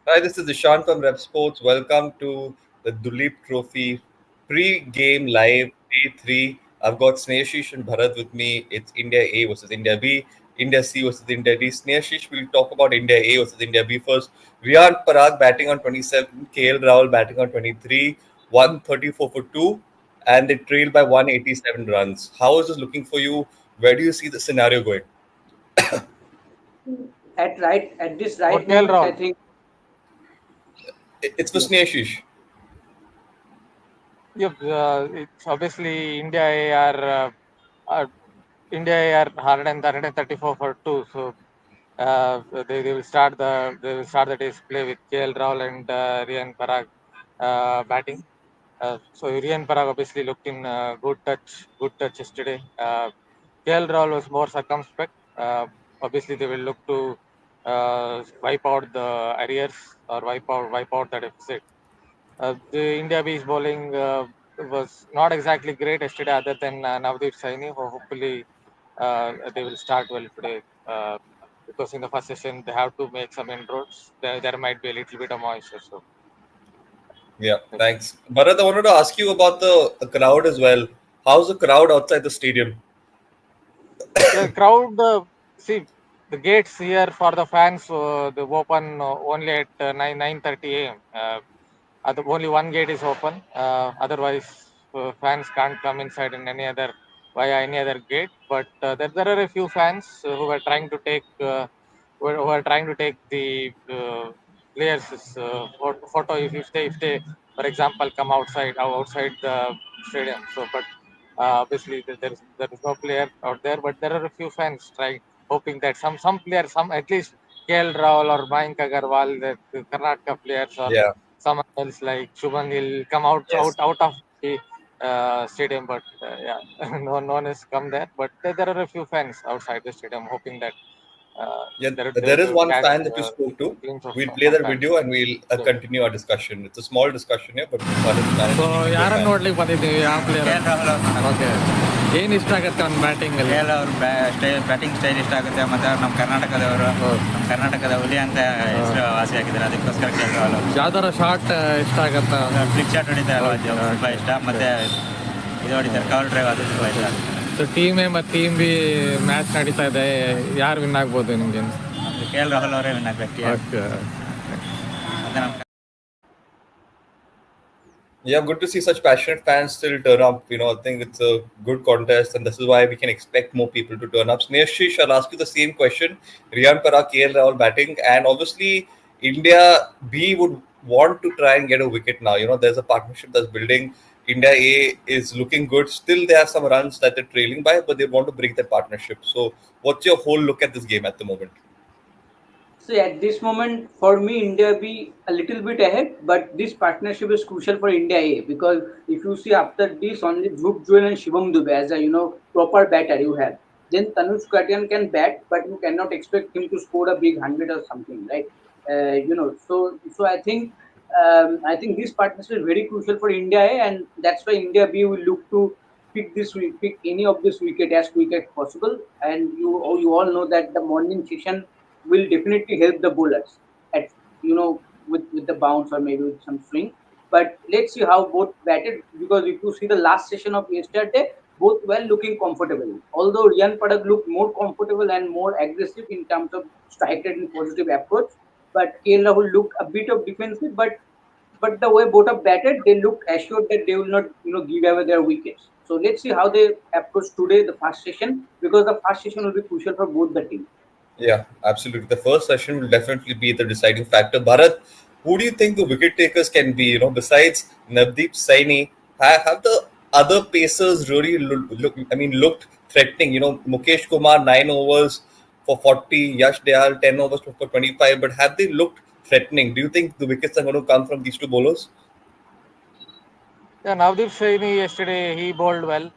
Hi, this is Ishan from Rep Sports. Welcome to the Duleep Trophy pre-game live day three. I've got Snehashish and Bharat with me. It's India A versus India B, India C versus India D. Snehashish will talk about India A versus India B first. Riyan Parag batting on 27, KL Rahul batting on 23, 134 for 2, and they trailed by 187 runs. How is this looking for you? Where do you see the scenario going? At this For right KL moment, I Rahul. think It's for yes. Snehashish. Yep, it's obviously uh, India are 134 for two. So they will start the day's play with KL Rahul and Riyan Parag batting. So Riyan Parag obviously looked in good touch yesterday. KL Rahul was more circumspect. Obviously they will look to wipe out the arrears or wipe out the deficit. The India B's bowling was not exactly great yesterday, other than Navdeep Saini, who hopefully they will start well today. Because in the first session they have to make some inroads. There might be a little bit of moisture. So Yeah, let's see. thanks. Bharat, I wanted to ask you about the crowd as well. How's the crowd outside the stadium? The crowd, see, the gates here for the fans, they open only at 9:30 a.m. Only one gate is open. Otherwise, fans can't come inside in any other via any other gate. But there are a few fans who are trying to take who are trying to take the players' photo if they, for example, come outside the stadium. So, but obviously there is no player out there. But there are a few fans trying, hoping that some players, some at least KL Rahul or Mayank Agarwal, the Karnataka players, or Yeah. someone else like Shubman will come Yes. out of the stadium, but yeah, no one has come there. But there are a few fans outside the stadium hoping that Yeah, they there is will one catch fan that you spoke a to. glimpse of We'll play some that fans. video and we'll Yeah. continue our discussion. It's a small discussion here, but Bharat so managed to speak to a ಯಾರನ್ನು fan. ನೋಡ್ಲಿಕ್ಕೆ ಬಂದಿದ್ದೀವಿ ಯಾವ player K L Rahul ಅವ್ರನ್ನ okay ಏನು ಇಷ್ಟ ಆಗುತ್ತೆ ಅವ್ನ ಬ್ಯಾಟಿಂಗಲ್ಲಿ K L ಅವ್ರ ಬ್ಯಾಟಿಂಗ್ ಸ್ಟೈಲ್ ಇಷ್ಟ ಆಗುತ್ತೆ. ಮತ್ತು ನಮ್ಮ ಕರ್ನಾಟಕದವರು, ನಮ್ಮ ಕರ್ನಾಟಕದ ಹುಲಿ ಅಂತ ಹೆಸರು ವಾಸಿಯಾಗಿದ್ದಾರೆ. ಅದಕ್ಕೋಸ್ಕರ ಕೆ ಎಲ್ ರಾಹುಲ್ ಅವರು ಯಾವ್ದಾರ ಶಾರ್ಟ್ ಇಷ್ಟ ಆಗುತ್ತಾ ಫ್ಲಿಕ್ ಶಾಟ್ ಹೊಡಿತಾರಲ್ಲ, ಅದು ತುಂಬ ಇಷ್ಟ. ಮತ್ತು ಇದು ಹೊಡಿತಾರೆ ಕವರ್ ಡ್ರೈವ್, ಅದು ತುಂಬ ಇಷ್ಟ ಆಗುತ್ತೆ. ಸೊ ಟೀಮ್ ಎ ಮತ್ತು ಟೀಮ್ ಬಿ ಮ್ಯಾಚ್ ನಡೀತಾ ಇದೆ, ಯಾರು ವಿನ್ ಆಗ್ಬೋದು ನಿಮಗೆ? ನಮ್ಮದು ಕೆ ಎಲ್ ರಾಹುಲ್ ಅವರೇ ವಿನ್ ಆಗಬೇಕು. ಓಕೆ ಮತ್ತು ನಮ್ಮ Yeah, good to see such passionate fans still turn up. I think it's a good contest, and this is why we can expect more people to turn up. Snehashi, I'll ask you the same question. Riyan Parag, KL Rahul batting, and obviously India B would want to try and get a wicket now. There's a partnership that's building. India A is looking good. Still, they have some runs that they're trailing by, but they want to break that partnership. So, what's your whole look at this game at the moment? See, at this moment, for me, India be a little bit ahead, but this partnership is crucial for India A because if you see after this, only Dhruv Joel and Shivam Dube as a proper batter you have. Then Tanuj Katian can bat, but you cannot expect him to score a big 100 or something, right? So I think this partnership is very crucial for India A, and that's why India B will look to pick any of this wicket as quick as possible. And you all know that the morning session will definitely help the bowlers at with the bounce or maybe with some swing. But let's see how both batted because if you see the last session of yesterday, both were looking comfortable. Although Riyan Padak looked more comfortable and more aggressive in terms of strike rate and positive approach, but KL Rahul looked a bit of defensive. But the way both are batted, they look assured that they will not give away their wickets. So let's see how they approach today the first session because the first session will be crucial for both the teams. Yeah, absolutely. The first session will definitely be the deciding factor. Bharat, who do you think the wicket takers can be? Besides Navdeep Saini, have the other pacers really looked threatening? Mukesh Kumar 9 overs for 40, Yash Dayal 10 overs for 25. But have they looked threatening? Do you think the wickets are going to come from these two bowlers? Yeah, Navdeep Saini yesterday he bowled well.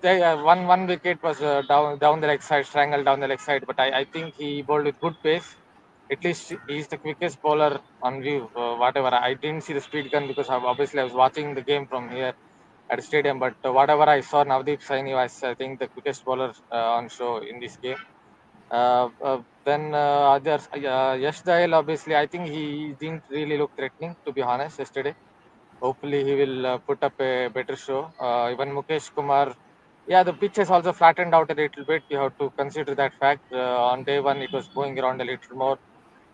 One wicket was down the leg side, strangled down the leg side, but I think he bowled with good pace. At least he's the quickest bowler on view. Whatever, I didn't see the speed gun because obviously I was watching the game from here at the stadium. But whatever I saw, Navdeep Saini was, I think, the quickest bowler on show in this game. Then others, Yash Dayal, obviously, I think he didn't really look threatening, to be honest, yesterday. Hopefully, he will put up a better show. Even Mukesh Kumar, yeah, the pitch has also flattened out a little bit. You have to consider that fact. On day one, it was going around a little more.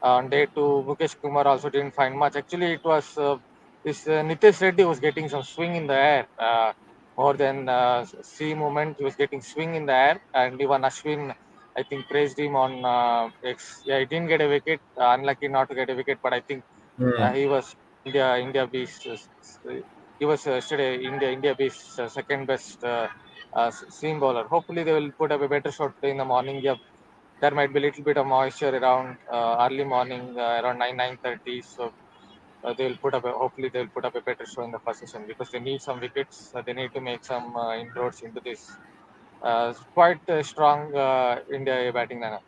On day two, Mukesh Kumar also didn't find much. Actually, it was this Nitesh Reddy was getting some swing in the air. More than C movement, he was getting swing in the air. And even Ashwin, I think, praised him on X. Yeah, he didn't get a wicket. Unlucky not to get a wicket, but I think Hmm. he was India B's. He was yesterday India B's second best seam bowler. Hopefully, they will put up a better shot today in the morning. Yeah, there might be a little bit of moisture around early morning, around 9:30. So they will put up. Hopefully, they will put up a better show in the first session because they need some wickets. They need to make some inroads into this quite strong India batting lineup.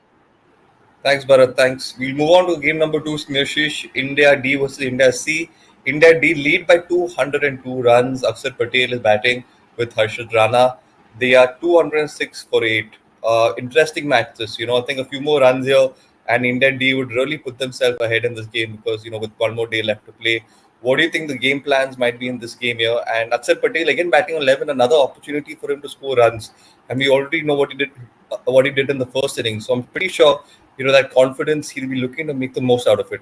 Thanks, Bharat. Thanks. We'll move on to game number two, Smirshish. India D versus India C. India D lead by 202 runs. Aksar Patel is batting with Harshad Rana. They are 206 for 8. Interesting match this. I think a few more runs here and India D would really put themselves ahead in this game because, with one more day left to play. What do you think the game plans might be in this game here? And Aksar Patel again batting 11, another opportunity for him to score runs. And we already know what he did in the first inning. So I'm pretty sure that confidence, he'll be looking to make the most out of it.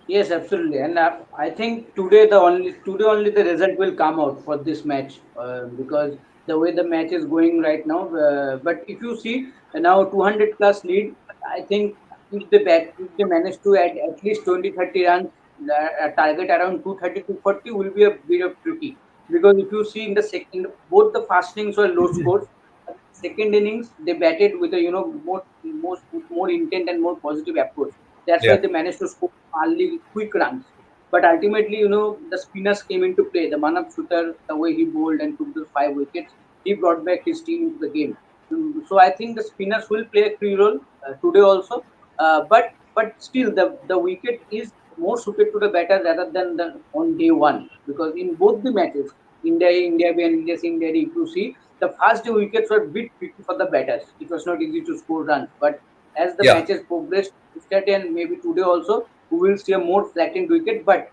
Yes, absolutely, and I think today only the result will come out for this match because the way the match is going right now. But if you see now 200 plus lead, I think if they manage to add at least 20-30 runs, a target around 230-240 will be a bit of tricky because if you see in the second, both the first innings were low scores. Second innings they batted with a more intent and more positive approach. That's why Yeah. they managed to score early quick runs. But ultimately, the spinners came into play. The Manav Sutar, the way he bowled and took those 5 wickets, he brought back his team into the game. So I think the spinners will play a key role today also. But still, the wicket is more suited to the batter rather than on day one because in both the matches, India A, India B, and India C, India D, if you see the first day wickets were a bit tricky for the batters. It was not easy to score runs, but as the Yeah. matches progressed yesterday and maybe today also, we will see a more flattened wicket. But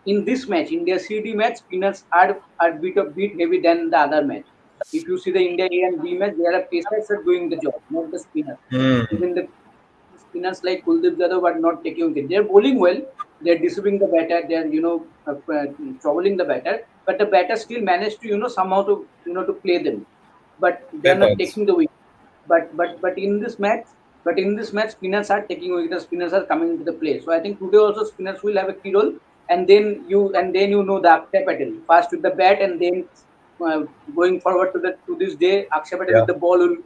in this match, India CD match, spinners are bit heavy than the other match. If you see the India A and B match, there are pacers are doing the job, not the spinners. Hmm. Even the spinners like Kuldeep Yadav are not taking wicket. They're bowling well. They're disturbing the batter. They're troubling the batter. But the batter still managed to somehow to play them. But they Fair are not points. taking the wicket. But in this match, spinners are taking wickets. Spinners are coming into the play. So I think today also spinners will have a key role. And then the Akshay Patel first with the bat, and then uh, going forward to this day, Akshay Patel Yeah. with the ball will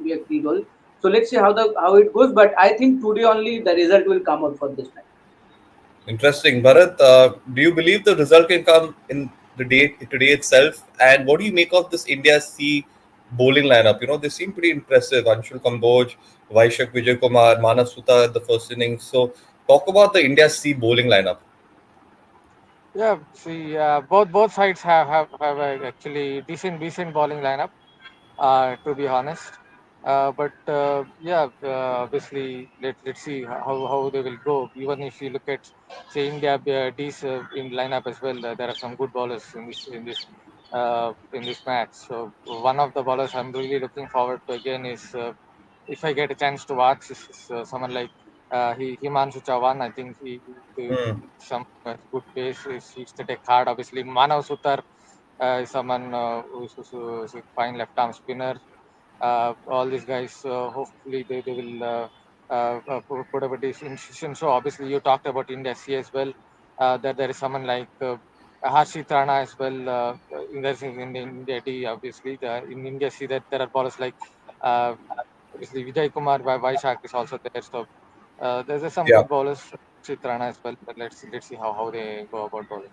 be a key role. So let's see how it goes. But I think today only the result will come out for this match. Interesting. Bharat, do you believe the result can come in the day today itself? And what do you make of this India C bowling lineup? They seem pretty impressive. Anshul Kamboj, Vaishak Vijay Kumar, Manav Sutta at the first innings. So talk about the India C bowling lineup. Yeah, see, both sides have a actually decent bowling lineup. To be honest. But obviously, let's see how they will go. Even if you look at say India D's in lineup as well, there are some good bowlers in this match. So one of the bowlers I'm really looking forward to again is if I get a chance to watch is someone like Himanshu Chavan. I think he Hmm. some good pace. He's to take hard. Obviously, Manav Sutar is someone who's a fine left arm spinner. All these guys, hopefully they will put up a decent decision. So obviously you talked about India C as well. That there is someone like Harshit Rana as well. In India D, obviously in India C that there are bowlers like uh, obviously Vijay Kumar by Vaishak is also there. So there's some Yeah. good bowlers, Harshit Rana as well. But let's see how they go about bowling.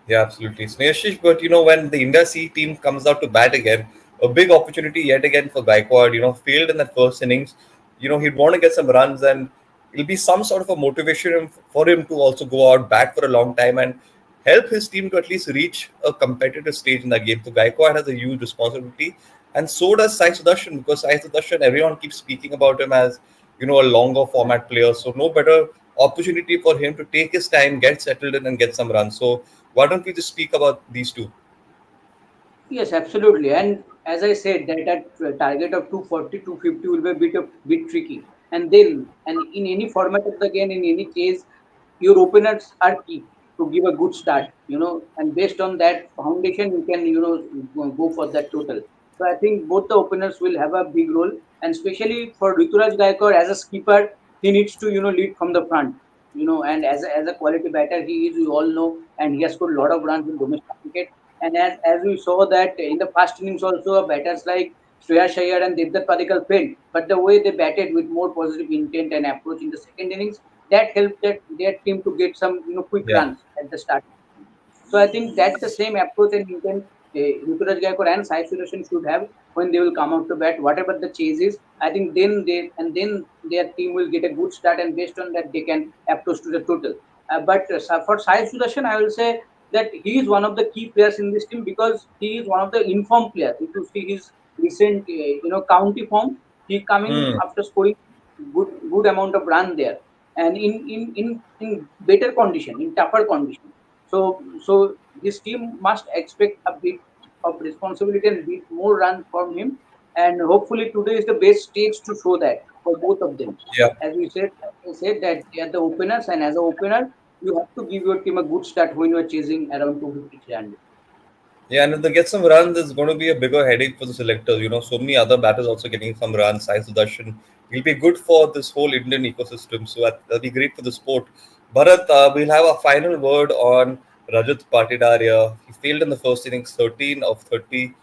Yeah, absolutely. Snehashish, but when the India C team comes out to bat again, a big opportunity yet again for Gaikwad, failed in that first innings. He'd want to get some runs and it'll be some sort of a motivation for him to also go out, bat for a long time and help his team to at least reach a competitive stage in that game. So Gaikwad has a huge responsibility. And so does Sai Sudarshan, because Sai Sudarshan, everyone keeps speaking about him as, a longer format player. So no better opportunity for him to take his time, get settled in, and get some runs. So why don't we just speak about these two? Yes, absolutely. And as I said, that target of 240, 250 will be a bit tricky. And in any format of the game, in any case, your openers are key to give a good start, and based on that foundation, you can, go for that total. So I think both the openers will have a big role, and especially for Rituraj Gaikwad as a skipper, he needs to, lead from the front, and as a quality batter, he is, you all know, and he has scored a lot of runs in domestic cricket. And as we saw that in the first innings also, batters like Shreyas Iyer and Devdutt Padikkal failed, but the way they batted with more positive intent and approach in the second innings, that helped their team to get some, quick Yeah. runs at the start. So I think that's the same approach and intent Ruturaj Gaikwad and Sai Sudarshan should have when they will come out to bat. Whatever the chase is, I think then their team will get a good start, and based on that they can approach to the total. But for Sai Sudarshan, I will say that he is one of the key players in this team because he is one of the informed players. If you see his recent county form, he coming Hmm. after scoring good amount of run there, and in better condition, in tougher condition. So this team must expect a bit of responsibility and bit more run from him. And hopefully today is the best stage to show that for both of them. Yeah. As I said that they are the openers, and as an opener, you have to give your team a good start when you are chasing around 250 300. Yeah, and if they get some runs, there's going to be a bigger headache for the selectors. So many other batters also getting some runs. Sai Sudarshan will be good for this whole Indian ecosystem. So that'll be great for the sport. Bharat, we'll have a final word on Rajat Patidar here. He failed in the first innings, 13 of 30.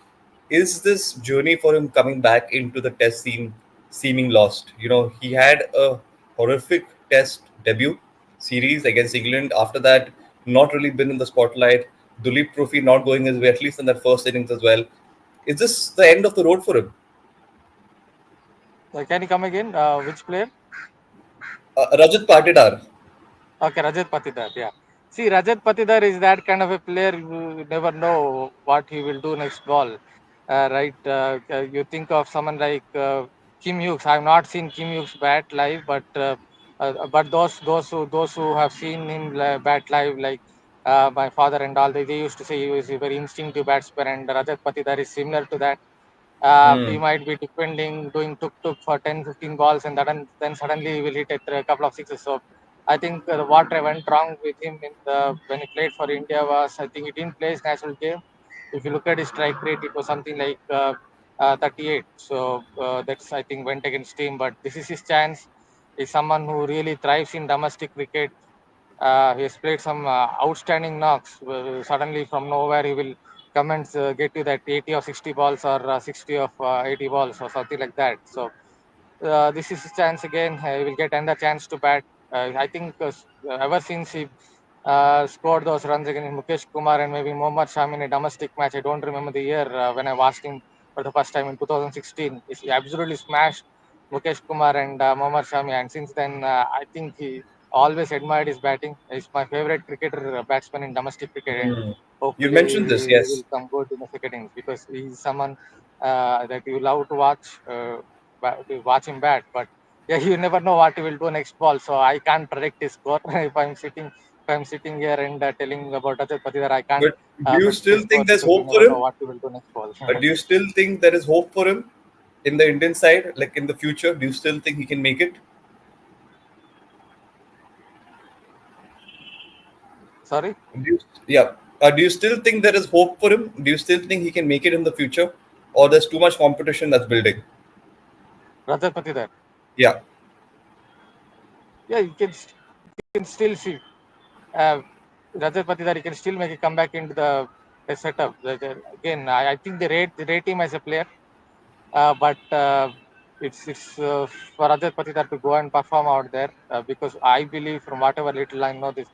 Is this journey for him coming back into the test scene seeming lost? He had a horrific test debut series against England. After that, not really been in the spotlight. Duleep Trophy not going his way, at least in that first innings as well. Is this the end of the road for him? Can you come again? Which player? Rajat Patidar. Okay, Rajat Patidar. Yeah. See, Rajat Patidar is that kind of a player you never know what he will do next ball. Right? You think of someone like Kim Hughes. I have not seen Kim Hughes bat live, but those who have seen him bat live, like my father and all, they used to say he was a very instinctive batsman, and Rajat Patidar is similar to that. He Hmm. might be defending, doing tuk for 10, 15 balls, and then suddenly he will hit a couple of sixes. So I think what went wrong with him when he played for India was, I think he didn't play his national game. If you look at his strike rate, it was something like 38. So that's, I think, went against him. But this is his chance. He's someone who really thrives in domestic cricket. He has played some outstanding knocks. Suddenly, from nowhere, he will come and get you that 80 or 60 balls, or 60 of 80 balls, or something like that. So this is his chance again. He will get another chance to bat. I think ever since he scored those runs against Mukesh Kumar and maybe Mohammad Shami in a domestic match, I don't remember the year when I watched him for the first time in 2016. He absolutely smashed Mukesh Kumar and Mohammad Shami, and since then, I think he always admired his batting. He's my favorite cricketer, batsman in domestic cricket, and Hmm. You hopefully mentioned this, he will yes. come good in the second innings because he's someone that you love to watch. To watch him bat, but yeah, you never know what he will do next ball. So I can't predict his score. If I'm sitting here and telling about Rajat Patidar, I can't But do you predict his still score think there's because you hope for never know him? what he will do next ball. Do you still think there is hope for him in the Indian side, like in the future? Do you still think he can make it? Sorry, Yeah. Do you still think there is hope for him? Do you still think he can make it in the future, or there's too much competition that's building? Rajat Patidar. Yeah. Yeah, you can still see uh, Rajat Patidar. You can still make a comeback into the setup. Again, I think they rate him as a player. But it's for Rajat Patidar to go and perform out there because I believe, from whatever little I know, this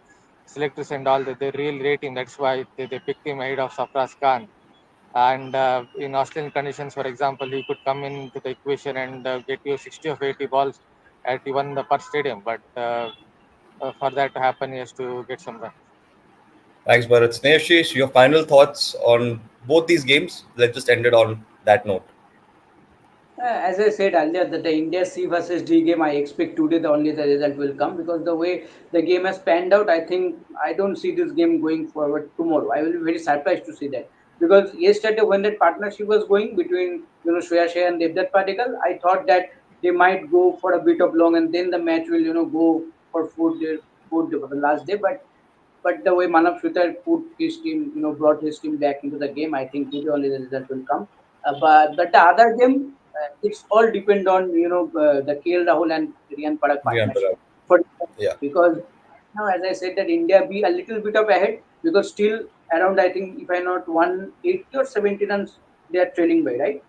selectors and all, that they really rate him. That's why they picked him ahead of Safraz Khan. And in Australian conditions, for example, he could come into the equation and get you 60 of 80 balls at even the per stadium. But for that to happen, he has to get some run. Thanks, Bharat. Snehashish, your final thoughts on both these games? Let's just end it on that note. As I said earlier, that the India C versus D game, I expect today the only the result will come, because the way the game has panned out, I think I don't see this game going forward tomorrow. I will be very surprised to see that, because yesterday when that partnership was going between Shreya Shah and Devdutt Padikkal, I thought that they might go for a bit of long and then the match will go for fourth day for the last day, but the way Manav Shrutar put his team, brought his team back into the game, I think today only the result will come. But the other game, it's all depend on the KL Rahul and Riyan Parak Riyan partnership Parag. for, Yeah. because now, as I said, that India be a little bit of ahead, because still around, I think if I not 180 or 70 runs they are trailing by, right?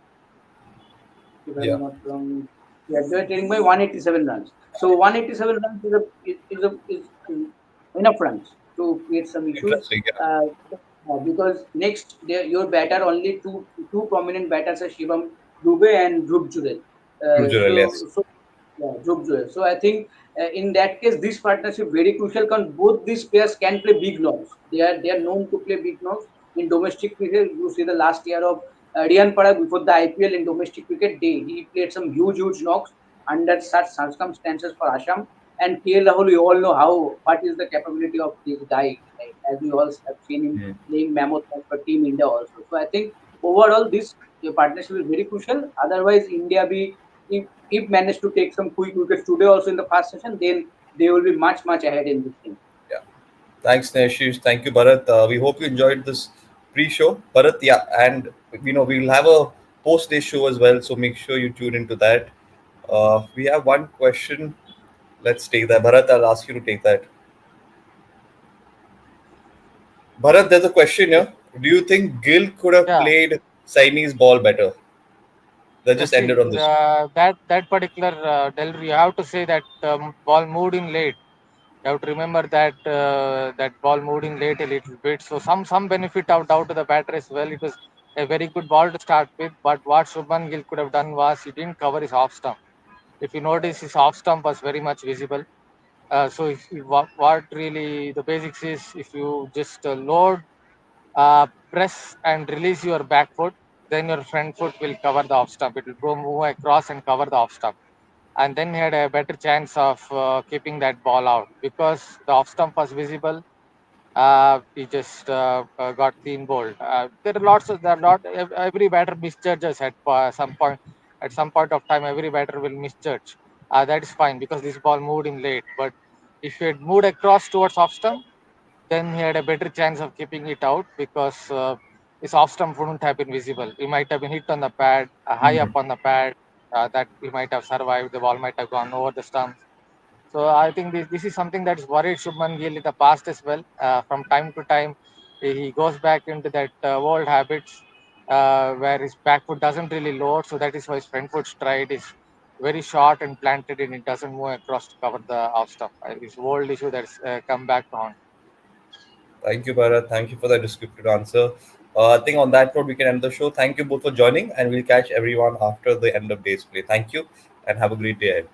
If Yeah. I'm not wrong. Yeah, they're trailing by 187 runs. So 187 runs is enough runs to create some issues. Interesting. Yeah. Uh, because next your batter, only two prominent batters are Shivam Dube and Dhruv Jurel. Uh, Rujural, yes. so so yeah, Dhruv Jurel. So I think in that case this partnership very crucial, because both these players can play big knocks. They are known to play big knocks in domestic cricket. You see the last year of Riyan Parag before the IPL in domestic cricket, he played some huge knocks under such circumstances for Assam. And KL Rahul, we all know how what is the capability of this guy, like, as we all have seen him Mm. playing mammoth match for Team India also. So I think overall this partnership is very crucial. Otherwise, India be if managed to take some quick wickets today also in the first session, then they will be much ahead in this game. Yeah. Thanks, Neshish. Thank you, Bharat. We hope you enjoyed this pre-show, Bharat. Yeah, and we'll have a post-day show as well, so make sure you tune into that. We have one question. Let's take that, Bharat. I'll ask you to take that. Bharat, there's a question Yes. here. Do you think Gill could have Yeah. played Chinese ball better? That just See, ended on this. that particular delivery, you have to say that ball moved in late. You have to remember that that ball moved in late a little bit. So some benefit out to the batter as well. It was a very good ball to start with, but what Shubman Gill could have done was he didn't cover his off stump. If you notice, his off stump was very much visible. So what really the basics is, if you just load, press and release your back foot, then your front foot will cover the off stump. It will go move across and cover the off stump, and then he had a better chance of keeping that ball out because the off stump was visible. He just got clean bowled. There are lot. Every batter misjudges at some point. At some point of time, every batter will misjudge. That is fine because this ball moved in late. But if it moved across towards off stump, then he had a better chance of keeping it out because his off stump wouldn't have been visible. He might have been hit on the pad, high up Mhm. on the pad. That he might have survived. The ball might have gone over the stump. So I think this is something that is worried Shubman Gill in the past as well. From time to time, he goes back into that old habits where his back foot doesn't really load. So that is why his front foot stride is very short and planted and it doesn't move across to cover the off stump. This old issue that's come back on. Thank you, Bharat. Thank you for that descriptive answer. I think on that note, we can end the show. Thank you both for joining, and we'll catch everyone after the end of day's play. Thank you, and have a great day ahead.